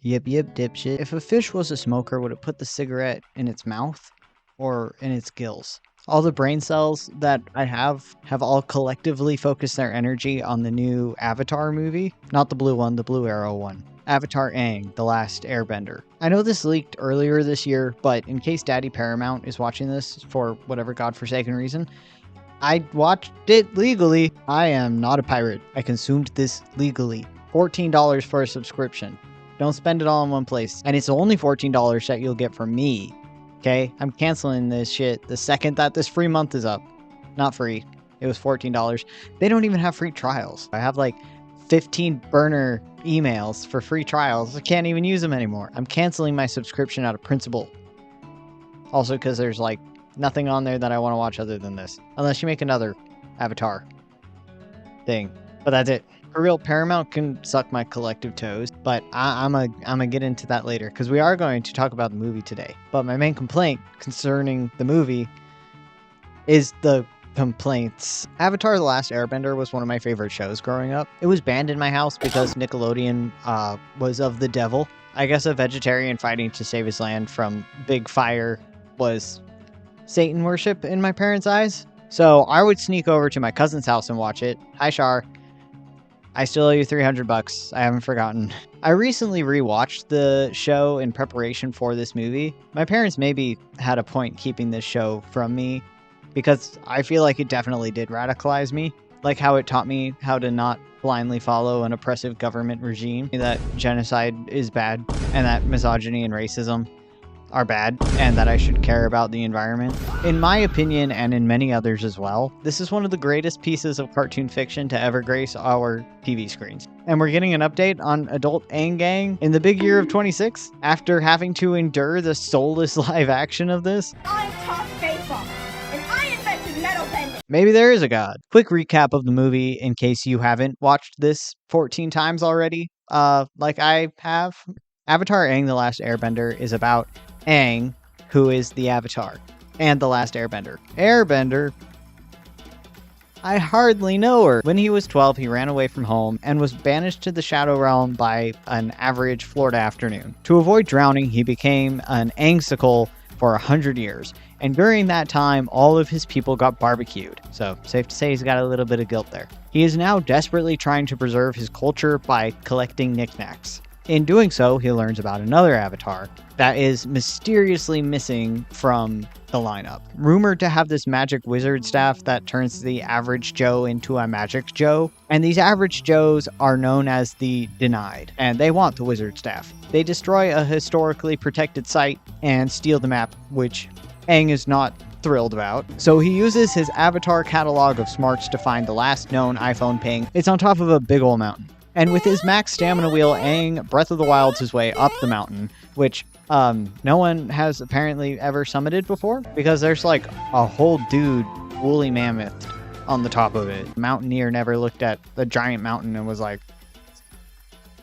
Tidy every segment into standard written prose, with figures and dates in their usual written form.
Yip yip, dipshit. If a fish was a smoker, would it put the cigarette in its mouth or in its gills? All the brain cells that I have all collectively focused their energy on the new Avatar movie. Not the blue one, the Blue Arrow one. Avatar Aang, The Last Airbender. I know this leaked earlier this year, but in case Daddy Paramount is watching this for whatever godforsaken reason, I watched it legally. I am not a pirate. I consumed this legally. $14 for a subscription. Don't spend it all in one place. And it's only $14 that you'll get from me. Okay? I'm canceling this shit the second that this free month is up. Not free. It was $14. They don't even have free trials. I have like 15 burner emails for free trials. I can't even use them anymore. I'm canceling my subscription out of principle. Also because there's like nothing on there that I want to watch other than this. Unless you make another Avatar thing. But that's it. For real, Paramount can suck my collective toes, but I'm gonna get into that later because we are going to talk about the movie today. But my main complaint concerning the movie is the complaints. Avatar The Last Airbender was one of my favorite shows growing up. It was banned in my house because Nickelodeon was of the devil. I guess a vegetarian fighting to save his land from big fire was Satan worship in my parents' eyes. So I would sneak over to my cousin's house and watch it. Hi, Shar. I still owe you $300. I haven't forgotten. I recently rewatched the show in preparation for this movie. My parents maybe had a point keeping this show from me because I feel like it definitely did radicalize me. Like how it taught me how to not blindly follow an oppressive government regime, that genocide is bad and that misogyny and racism are bad, and that I should care about the environment. In my opinion, and in many others as well, this is one of the greatest pieces of cartoon fiction to ever grace our TV screens. And we're getting an update on adult Aang Gang in the big year of 26, after having to endure the soulless live action of this. I'm top baseball, and I invented metal bending. Maybe there is a god. Quick recap of the movie in case you haven't watched this 14 times already, like I have. Avatar Aang the Last Airbender is about Aang, who is the Avatar, and the Last Airbender. Airbender, I hardly know her. When he was 12, he ran away from home and was banished to the Shadow Realm by an average Florida afternoon. To avoid drowning, he became an Aangsicle for 100 years, and during that time, all of his people got barbecued. So, safe to say he's got a little bit of guilt there. He is now desperately trying to preserve his culture by collecting knickknacks. In doing so, he learns about another avatar that is mysteriously missing from the lineup. Rumored to have this magic wizard staff that turns the average Joe into a magic Joe. And these average Joes are known as the Denied, and they want the wizard staff. They destroy a historically protected site and steal the map, which Aang is not thrilled about. So he uses his avatar catalog of smarts to find the last known iPhone ping. It's on top of a big ol' mountain. And with his max stamina wheel, Aang Breath of the Wild's his way up the mountain, which no one has apparently ever summited before, because there's like a whole dude, woolly mammoth, on the top of it. Mountaineer never looked at the giant mountain and was like,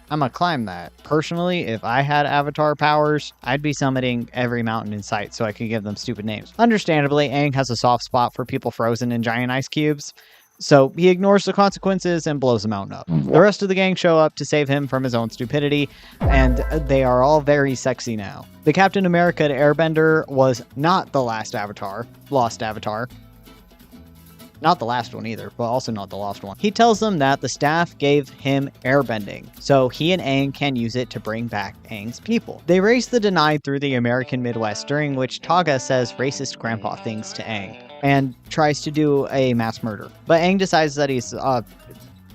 I'm gonna climb that. Personally, if I had avatar powers, I'd be summiting every mountain in sight so I could give them stupid names. Understandably, Aang has a soft spot for people frozen in giant ice cubes, so he ignores the consequences and blows the mountain up. The rest of the gang show up to save him from his own stupidity, and they are all very sexy now. The Captain America Airbender was not the last Avatar, Lost Avatar. Not the last one either, but also not the lost one. He tells them that the staff gave him airbending, so he and Aang can use it to bring back Aang's people. They race the Denied through the American Midwest, during which Taga says racist grandpa things to Aang, and tries to do a mass murder. But Aang decides that he's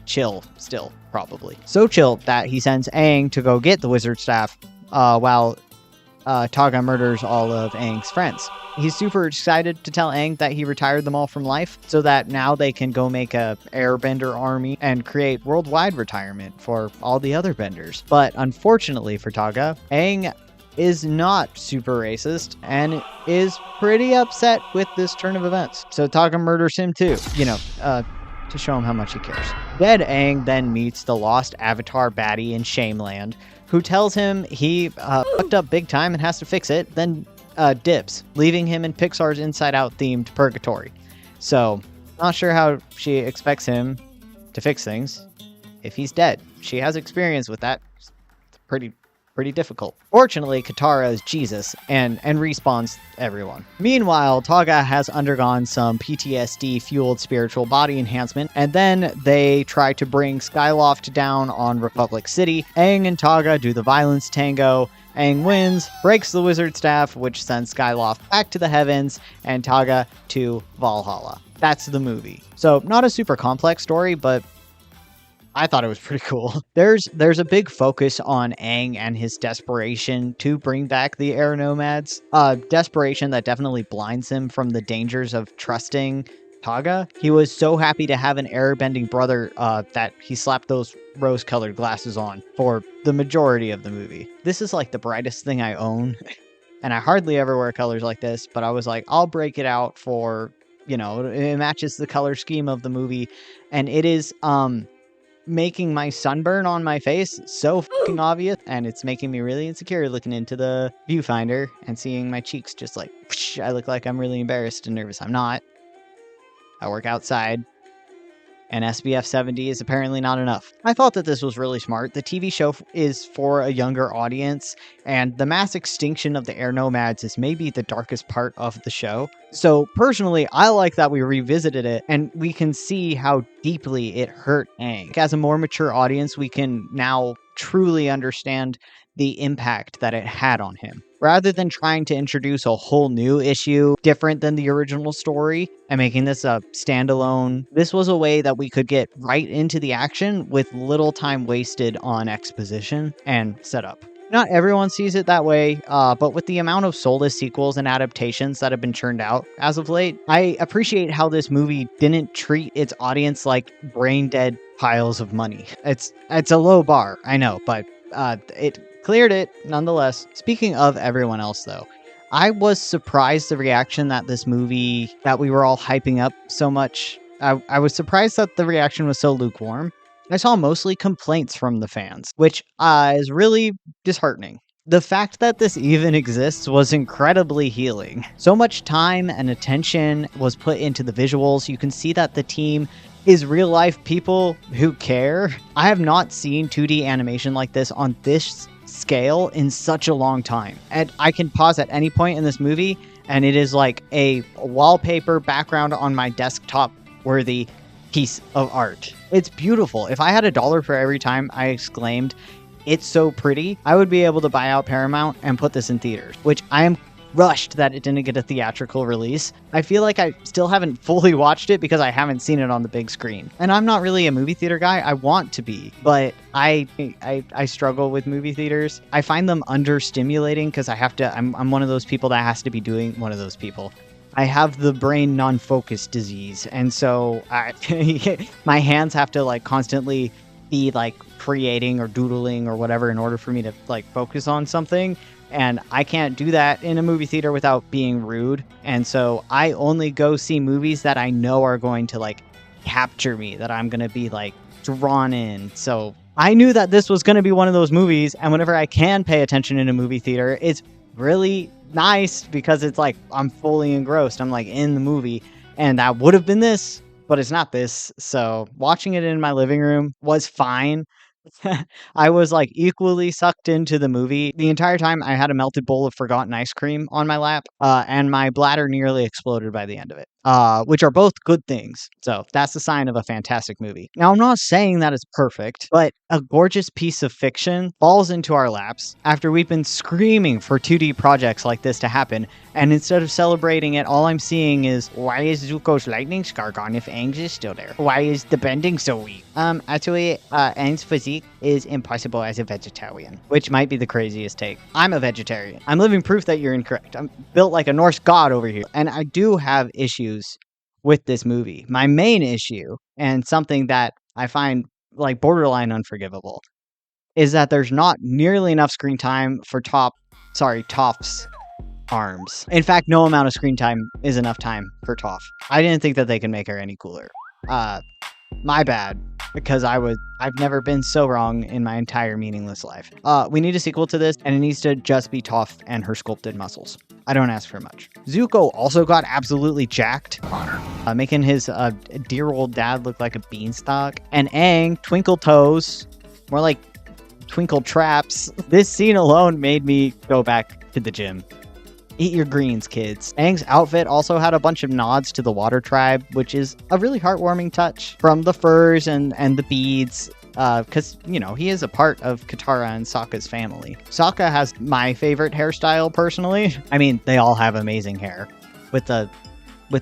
chill still, probably. So chill that he sends Aang to go get the wizard staff while Taga murders all of Aang's friends. He's super excited to tell Aang that he retired them all from life so that now they can go make a airbender army and create worldwide retirement for all the other benders. But unfortunately for Taga, Aang is not super racist and is pretty upset with this turn of events. So Taga murders him too, to show him how much he cares. Dead Aang then meets the lost avatar baddie in Shameland, who tells him he fucked up big time and has to fix it, then dips, leaving him in Pixar's Inside Out themed purgatory. So, not sure how she expects him to fix things if he's dead. She has experience with that. It's pretty pretty difficult. Fortunately, Katara is Jesus and respawns everyone. Meanwhile, Togga has undergone some PTSD-fueled spiritual body enhancement, and then they try to bring Skyloft down on Republic City. Aang and Togga do the violence tango. Aang wins, breaks the wizard staff, which sends Skyloft back to the heavens, and Togga to Valhalla. That's the movie. So, not a super complex story, but I thought it was pretty cool. There's a big focus on Aang and his desperation to bring back the air nomads. Desperation that definitely blinds him from the dangers of trusting Togga. He was so happy to have an airbending brother that he slapped those rose-colored glasses on for the majority of the movie. This is like the brightest thing I own, and I hardly ever wear colors like this, but I was like, I'll break it out for, you know, it matches the color scheme of the movie, and it is making my sunburn on my face so fucking obvious, and it's making me really insecure looking into the viewfinder and seeing my cheeks just like, whoosh, I look like I'm really embarrassed and nervous. I'm not. I work outside, and SPF 70 is apparently not enough. I thought that this was really smart. The TV show is for a younger audience, and the mass extinction of the air nomads is maybe the darkest part of the show. So personally, I like that we revisited it, and we can see how deeply it hurt Aang. As a more mature audience, we can now truly understand the impact that it had on him. Rather than trying to introduce a whole new issue different than the original story and making this a standalone, this was a way that we could get right into the action with little time wasted on exposition and setup. Not everyone sees it that way, but with the amount of soulless sequels and adaptations that have been churned out as of late, I appreciate how this movie didn't treat its audience like brain-dead piles of money. It's a low bar, I know, but it cleared it nonetheless. Speaking of everyone else, though, I was surprised the reaction that this movie, that we were all hyping up so much. I was surprised that the reaction was so lukewarm. I saw mostly complaints from the fans, which is really disheartening. The fact that this even exists was incredibly healing. So much time and attention was put into the visuals. You can see that the team is real life people who care. I have not seen 2D animation like this on this scale in such a long time. And I can pause at any point in this movie, and it is like a wallpaper background on my desktop worthy piece of art. It's beautiful. If I had $1 for every time I exclaimed, "It's so pretty," I would be able to buy out Paramount and put this in theaters, which I am rushed that it didn't get a theatrical release. I feel like I still haven't fully watched it because I haven't seen it on the big screen. And I'm not really a movie theater guy. I want to be, but I struggle with movie theaters. I find them understimulating because I'm one of those people that has to be doing one of those people. I have the brain non-focus disease, and so my hands have to like constantly be like creating or doodling or whatever in order for me to like focus on something, and I can't do that in a movie theater without being rude. And so I only go see movies that I know are going to like capture me, that I'm going to be like drawn in. So I knew that this was going to be one of those movies, and whenever I can pay attention in a movie theater, it's really nice because it's like I'm fully engrossed. I'm like in the movie, and that would have been this, but it's not this. So watching it in my living room was fine. I was like equally sucked into the movie. The entire time I had a melted bowl of forgotten ice cream on my lap, and my bladder nearly exploded by the end of it, which are both good things. So that's the sign of a fantastic movie. Now, I'm not saying that it's perfect, but a gorgeous piece of fiction falls into our laps after we've been screaming for 2D projects like this to happen. And instead of celebrating it, all I'm seeing is, why is Zuko's lightning scar gone if Aang's is still there? Why is the bending so weak? Actually, Aang's physique is impossible as a vegetarian, which might be the craziest take. I'm a vegetarian. I'm living proof that you're incorrect. I'm built like a Norse god over here. And I do have issues with this movie. My main issue, and something that I find like borderline unforgivable, is that there's not nearly enough screen time for Toph's arms. In fact, no amount of screen time is enough time for Toph. I didn't think that they could make her any cooler. My bad, because I've never been so wrong in my entire meaningless life. We need a sequel to this, and it needs to just be Toph and her sculpted muscles. I don't ask for much. Zuko also got absolutely jacked, making his dear old dad look like a beanstalk. And Aang, twinkle toes, more like twinkle traps. This scene alone made me go back to the gym. Eat your greens, kids. Aang's outfit also had a bunch of nods to the Water Tribe, which is a really heartwarming touch. From the furs and the beads, because, you know, he is a part of Katara and Sokka's family. Sokka has my favorite hairstyle, personally. I mean, they all have amazing hair, with the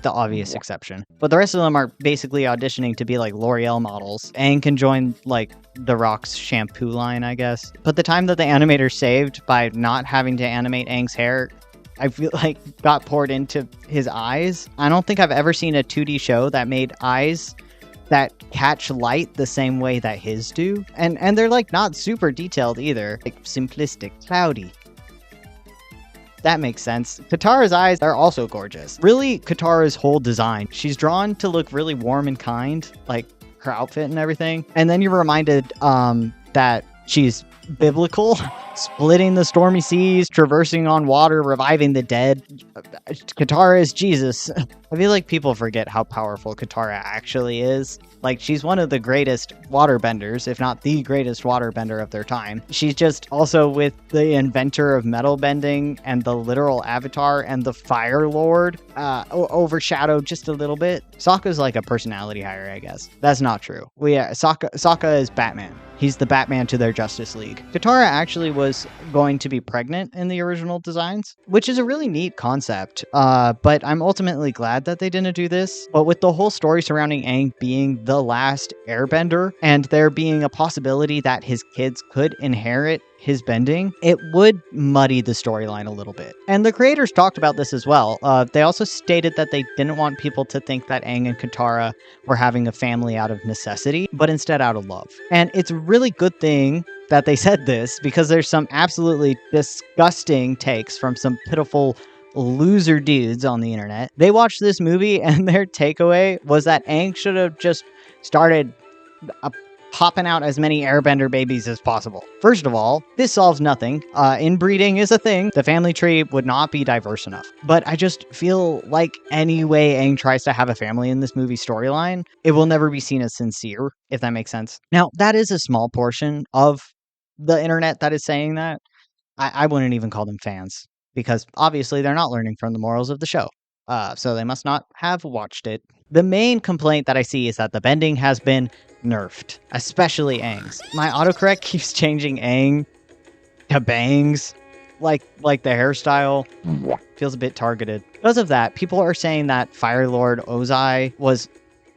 obvious exception. But the rest of them are basically auditioning to be like L'Oreal models. Aang can join like The Rock's shampoo line, I guess. But the time that the animator saved by not having to animate Aang's hair, I feel like got poured into his eyes. I don't think I've ever seen a 2D show that made eyes that catch light the same way that his do. And they're like not super detailed either. Like simplistic, cloudy. That makes sense. Katara's eyes are also gorgeous. Really, Katara's whole design. She's drawn to look really warm and kind, like her outfit and everything. And then you're reminded that she's biblical, splitting the stormy seas, traversing on water, reviving the dead. Katara is Jesus. I feel like people forget how powerful Katara actually is. Like, she's one of the greatest waterbenders, if not the greatest waterbender of their time. She's just also with the inventor of metal bending and the literal avatar and the Fire Lord overshadowed just a little bit. Sokka's like a personality hire, I guess. That's not true. Sokka is Batman. He's the Batman to their Justice League. Katara actually was going to be pregnant in the original designs, which is a really neat concept. But I'm ultimately glad that they didn't do this. But with the whole story surrounding Aang being the last airbender, and there being a possibility that his kids could inherit his bending, it would muddy the storyline a little bit. And the creators talked about this as well. They also stated that they didn't want people to think that Aang and Katara were having a family out of necessity, but instead out of love. And it's a really good thing that they said this, because there's some absolutely disgusting takes from some pitiful loser dudes on the internet. They watched this movie and their takeaway was that Aang should have just started popping out as many airbender babies as possible. First of all, this solves nothing. Inbreeding is a thing. The family tree would not be diverse enough. But I just feel like any way Aang tries to have a family in this movie storyline, it will never be seen as sincere, if that makes sense. Now, that is a small portion of the internet that is saying that. I wouldn't even call them fans, because obviously they're not learning from the morals of the show. So they must not have watched it. The main complaint that I see is that the bending has been nerfed, especially Aang's. My autocorrect keeps changing Aang to Bangs, like the hairstyle feels a bit targeted. Because of that, people are saying that Fire Lord Ozai was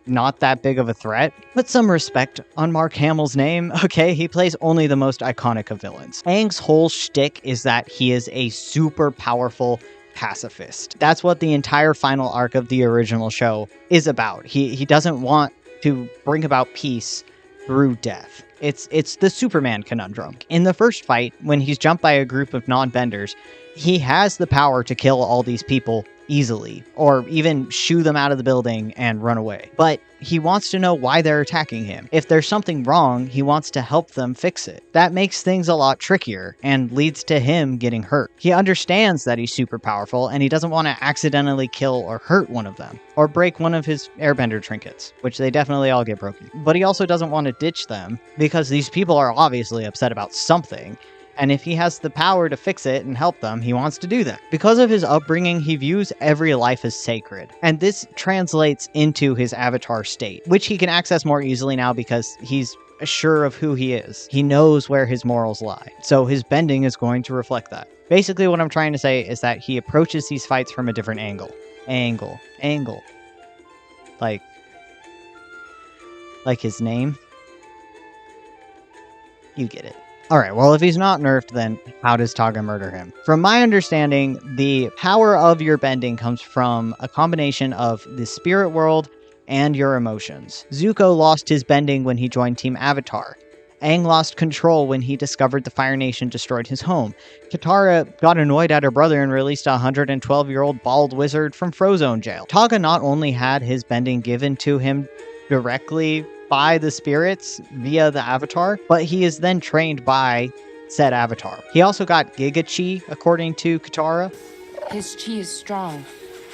not that big of a threat. Put some respect on Mark Hamill's name, okay? He plays only the most iconic of villains. Aang's whole shtick is that he is a super powerful pacifist. That's what the entire final arc of the original show is about. He doesn't want to bring about peace through death. It's the Superman conundrum. In the first fight, when he's jumped by a group of non-benders, he has the power to kill all these people easily, or even shoo them out of the building and run away. But he wants to know why they're attacking him. If there's something wrong, he wants to help them fix it. That makes things a lot trickier and leads to him getting hurt. He understands that he's super powerful and he doesn't want to accidentally kill or hurt one of them, or break one of his airbender trinkets, which they definitely all get broken. But he also doesn't want to ditch them, because these people are obviously upset about something. And if he has the power to fix it and help them, he wants to do that. Because of his upbringing, he views every life as sacred. And this translates into his avatar state, which he can access more easily now because he's sure of who he is. He knows where his morals lie. So his bending is going to reflect that. Basically, what I'm trying to say is that he approaches these fights from a different angle. Angle. Like his name. You get it. Alright, well, if he's not nerfed, then how does Taga murder him? From my understanding, the power of your bending comes from a combination of the spirit world and your emotions. Zuko lost his bending when he joined Team Avatar. Aang lost control when he discovered the Fire Nation destroyed his home. Katara got annoyed at her brother and released a 112-year-old bald wizard from Frozone jail. Taga not only had his bending given to him directly by the spirits via the avatar, but he is then trained by said avatar. He also got Giga Chi, according to Katara. His chi is strong.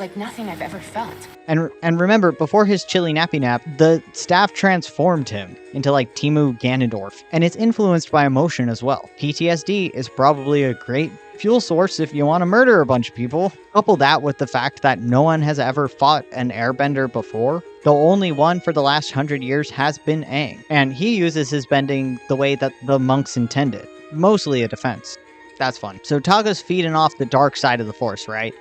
like nothing I've ever felt. And remember, before his chilly nappy nap, the staff transformed him into like Timu Ganondorf, and it's influenced by emotion as well. PTSD is probably a great fuel source if you want to murder a bunch of people. Couple that with the fact that no one has ever fought an airbender before. The only one for the last 100 years has been Aang, and he uses his bending the way that the monks intended, mostly a defense. That's fun. So Togga's feeding off the dark side of the Force, right?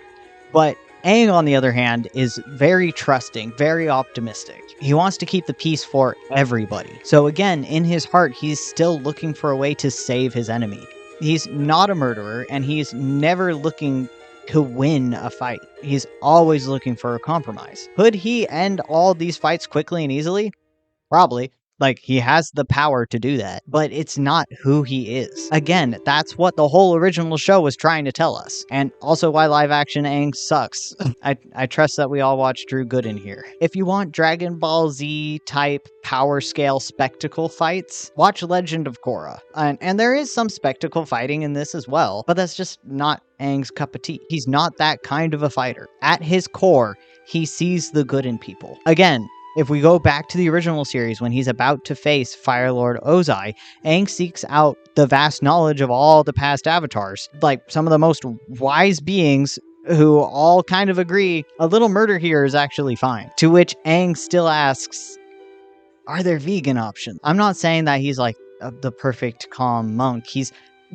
But Aang, on the other hand, is very trusting, very optimistic. He wants to keep the peace for everybody. So again, in his heart, he's still looking for a way to save his enemy. He's not a murderer, and he's never looking to win a fight. He's always looking for a compromise. Could he end all these fights quickly and easily? Probably. Like, he has the power to do that, but it's not who he is. Again, that's what the whole original show was trying to tell us, and also why live-action Aang sucks. I trust that we all watched Drew Gooden here. If you want Dragon Ball Z-type power-scale spectacle fights, watch Legend of Korra. And there is some spectacle fighting in this as well, but that's just not Aang's cup of tea. He's not that kind of a fighter. At his core, he sees the good in people. Again, if we go back to the original series, when he's about to face Fire Lord Ozai, Aang seeks out the vast knowledge of all the past avatars, like some of the most wise beings who all kind of agree a little murder here is actually fine. To which Aang still asks, are there vegan options? I'm not saying that he's like the perfect calm monk. He's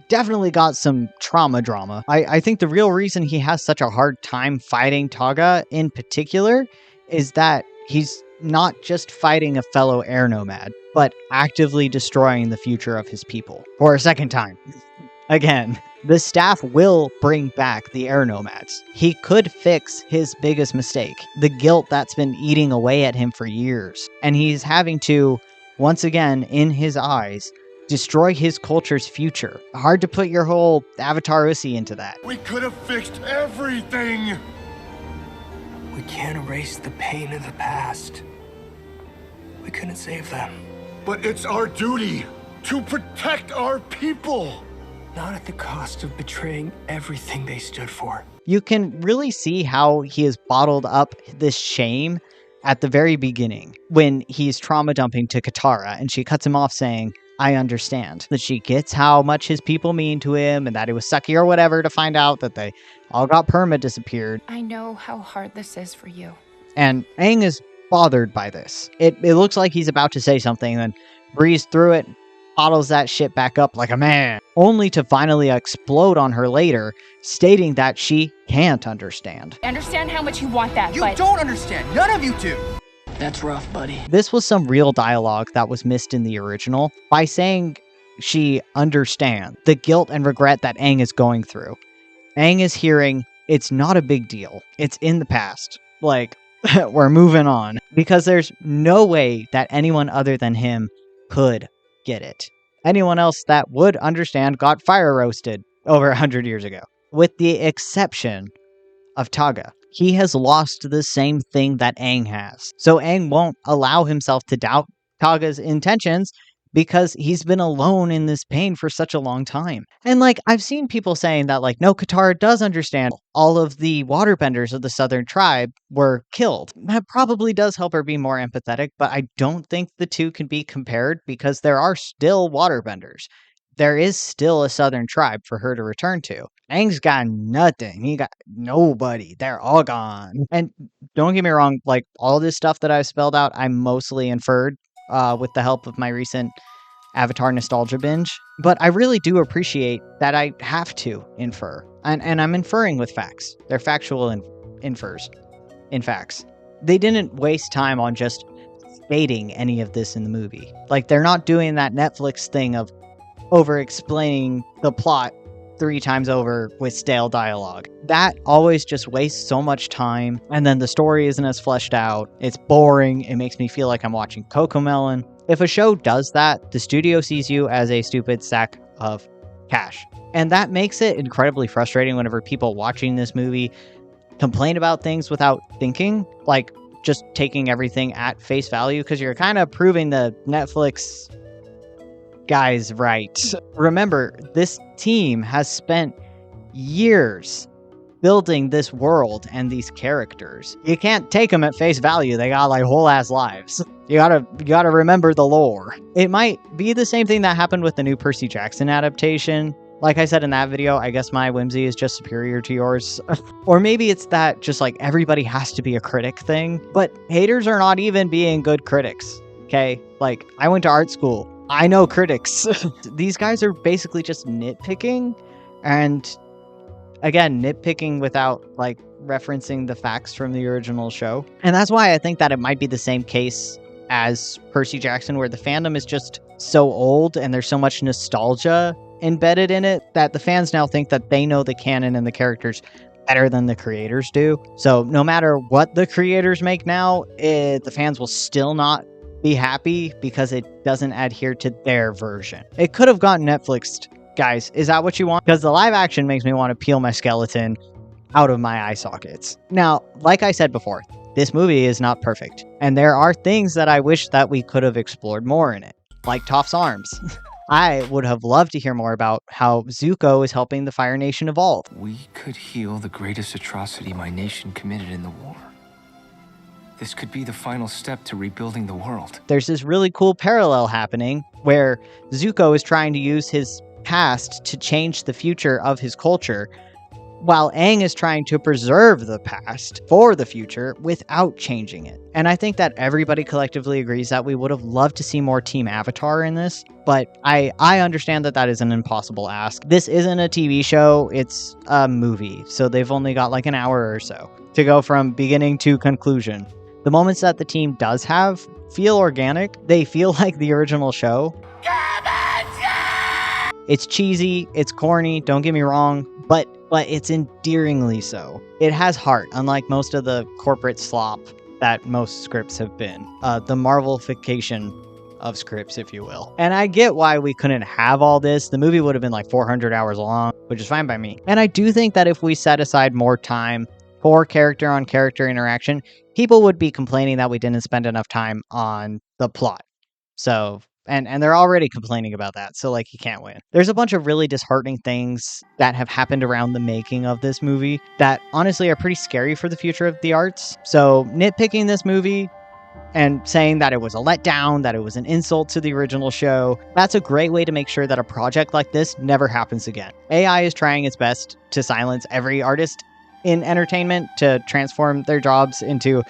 definitely got some trauma drama. I think the real reason he has such a hard time fighting Togga in particular is that he's not just fighting a fellow air nomad, but actively destroying the future of his people. For a second time. Again, the staff will bring back the air nomads. He could fix his biggest mistake, the guilt that's been eating away at him for years. And he's having to, once again, in his eyes, destroy his culture's future. Hard to put your whole Avatar Ussi into that. We could have fixed everything! We can't erase the pain of the past. We couldn't save them. But it's our duty to protect our people! Not at the cost of betraying everything they stood for. You can really see how he has bottled up this shame at the very beginning when he's trauma dumping to Katara and she cuts him off saying, I understand. That she gets how much his people mean to him and that it was sucky or whatever to find out that they all got disappeared. I know how hard this is for you. And Aang is bothered by this. It looks like he's about to say something, then breezes through it, bottles that shit back up like a man, only to finally explode on her later, stating that she can't understand. I understand how much you want that, You but don't understand. None of you do. That's rough, buddy. This was some real dialogue that was missed in the original. By saying she understands the guilt and regret that Aang is going through, Aang is hearing, it's not a big deal. It's in the past. Like, we're moving on. Because there's no way that anyone other than him could get it. Anyone else that would understand got fire roasted over 100 years ago. With the exception of Togga. He has lost the same thing that Aang has. So Aang won't allow himself to doubt Togga's intentions because he's been alone in this pain for such a long time. And like, I've seen people saying that like, no, Katara does understand all of the waterbenders of the southern tribe were killed. That probably does help her be more empathetic, but I don't think the two can be compared because there are still waterbenders. There is still a southern tribe for her to return to. Aang's got nothing. He got nobody. They're all gone. And don't get me wrong, like all this stuff that I've spelled out, I mostly inferred with the help of my recent Avatar nostalgia binge. But I really do appreciate that I have to infer. And I'm inferring with facts. They're factual infers in facts. They didn't waste time on just stating any of this in the movie. Like, they're not doing that Netflix thing of over-explaining the plot 3 times over with stale dialogue. That always just wastes so much time, and then the story isn't as fleshed out. It's boring. It makes me feel like I'm watching Cocomelon. If a show does that, the studio sees you as a stupid sack of cash. And that makes it incredibly frustrating whenever people watching this movie complain about things without thinking, like just taking everything at face value, because you're kind of proving the Netflix guys right. Remember, this team has spent years building this world and these characters. You can't take them at face value. They got like whole ass lives. You gotta remember the lore. It might be the same thing that happened with the new Percy Jackson adaptation. Like I said in that video, I guess my whimsy is just superior to yours. Or maybe it's that just like everybody has to be a critic thing. But haters are not even being good critics. Okay? Like, I went to art school. I know critics. These guys are basically just nitpicking. And again, nitpicking without like referencing the facts from the original show. And that's why I think that it might be the same case as Percy Jackson, where the fandom is just so old and there's so much nostalgia embedded in it that the fans now think that they know the canon and the characters better than the creators do. So no matter what the creators make now, the fans will still not be happy because it doesn't adhere to their version. It could have gotten Netflixed. Guys, is that what you want? Because the live action makes me want to peel my skeleton out of my eye sockets. Now, like I said before, this movie is not perfect, and there are things that I wish that we could have explored more in it, like Toph's arms. I would have loved to hear more about how Zuko is helping the Fire Nation evolve. We could heal the greatest atrocity my nation committed in the war. This could be the final step to rebuilding the world. There's this really cool parallel happening where Zuko is trying to use his past to change the future of his culture, while Aang is trying to preserve the past for the future without changing it. And I think that everybody collectively agrees that we would have loved to see more Team Avatar in this, but I understand that that is an impossible ask. This isn't a TV show, it's a movie, so they've only got like an hour or so to go from beginning to conclusion. The moments that the team does have feel organic. They feel like the original show. It's cheesy, it's corny, don't get me wrong, but it's endearingly so. It has heart, unlike most of the corporate slop that most scripts have been. The Marvelification of scripts, if you will. And I get why we couldn't have all this. The movie would have been like 400 hours long, which is fine by me. And I do think that if we set aside more time for character-on-character interaction, people would be complaining that we didn't spend enough time on the plot. So... And they're already complaining about that, so like you can't win. There's a bunch of really disheartening things that have happened around the making of this movie that honestly are pretty scary for the future of the arts. So nitpicking this movie and saying that it was a letdown, that it was an insult to the original show, that's a great way to make sure that a project like this never happens again. AI is trying its best to silence every artist in entertainment, to transform their jobs into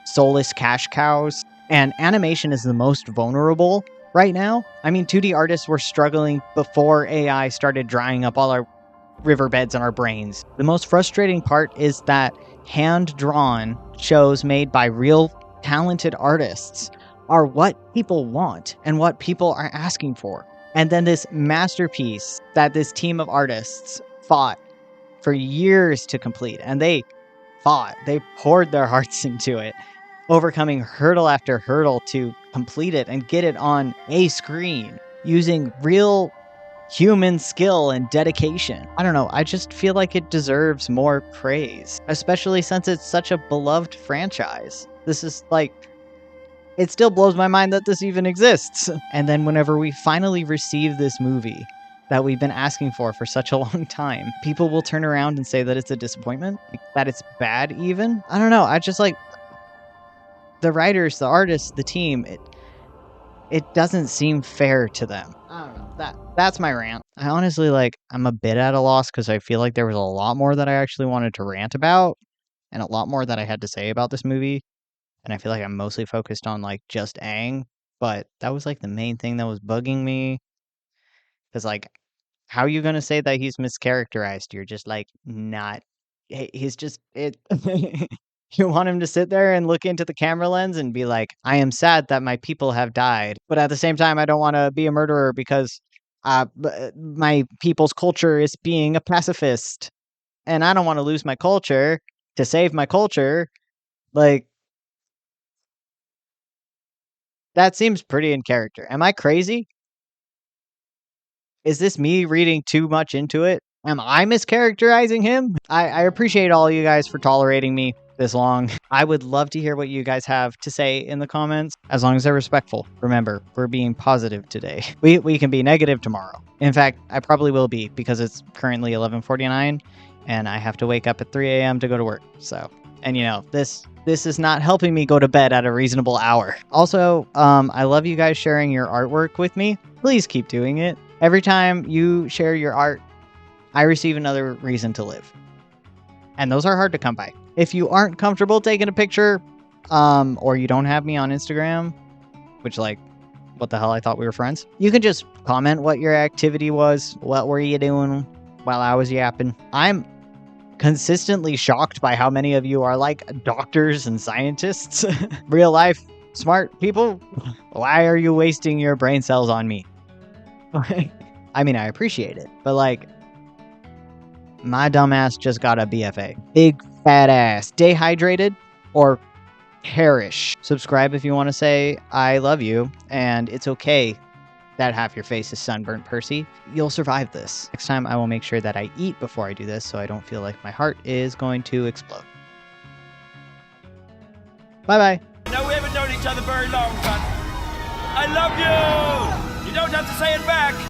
soulless cash cows. And animation is the most vulnerable right now. I mean, 2D artists were struggling before AI started drying up all our riverbeds in our brains. The most frustrating part is that hand-drawn shows made by real talented artists are what people want and what people are asking for. And then this masterpiece that this team of artists fought for years to complete, and they poured their hearts into it, overcoming hurdle after hurdle to complete it and get it on a screen using real human skill and dedication. I don't know, I just feel like it deserves more praise, especially since it's such a beloved franchise. This is like, it still blows my mind that this even exists. And then whenever we finally receive this movie that we've been asking for such a long time, people will turn around and say that it's a disappointment, that it's bad even. I don't know, I just like, the writers, the artists, the team, it doesn't seem fair to them. I don't know. That's my rant. I honestly, like, I'm a bit at a loss because I feel like there was a lot more that I actually wanted to rant about and a lot more that I had to say about this movie. And I feel like I'm mostly focused on, like, just Aang. But that was, like, the main thing that was bugging me. Because, like, how are you going to say that he's mischaracterized? You're just, like, not... He's just... it. You want him to sit there and look into the camera lens and be like, I am sad that my people have died, but at the same time, I don't want to be a murderer because my people's culture is being a pacifist, and I don't want to lose my culture to save my culture. Like, that seems pretty in character. Am I crazy? Is this me reading too much into it? Am I mischaracterizing him? I appreciate all you guys for tolerating me this long. I would love to hear what you guys have to say in the comments, as long as they're respectful. Remember, we're being positive today. We can be negative tomorrow. In fact, I probably will be, because it's currently 11:49, and I have to wake up at 3 a.m. to go to work. So, and you know, this is not helping me go to bed at a reasonable hour. Also, I love you guys sharing your artwork with me. Please keep doing it. Every time you share your art, I receive another reason to live. And those are hard to come by. If you aren't comfortable taking a picture, or you don't have me on Instagram, which, like, what the hell, I thought we were friends. You can just comment what your activity was. What were you doing while I was yapping? I'm consistently shocked by how many of you are like doctors and scientists. Real life smart people. Why are you wasting your brain cells on me? I mean, I appreciate it, but like, my dumbass just got a BFA. Big fat ass. Stay hydrated or perish. Subscribe if you want to say I love you, and it's okay that half your face is sunburnt, Percy. You'll survive this. Next time I will make sure that I eat before I do this so I don't feel like my heart is going to explode. Bye-bye. No, we haven't known each other very long, but I love you! You don't have to say it back!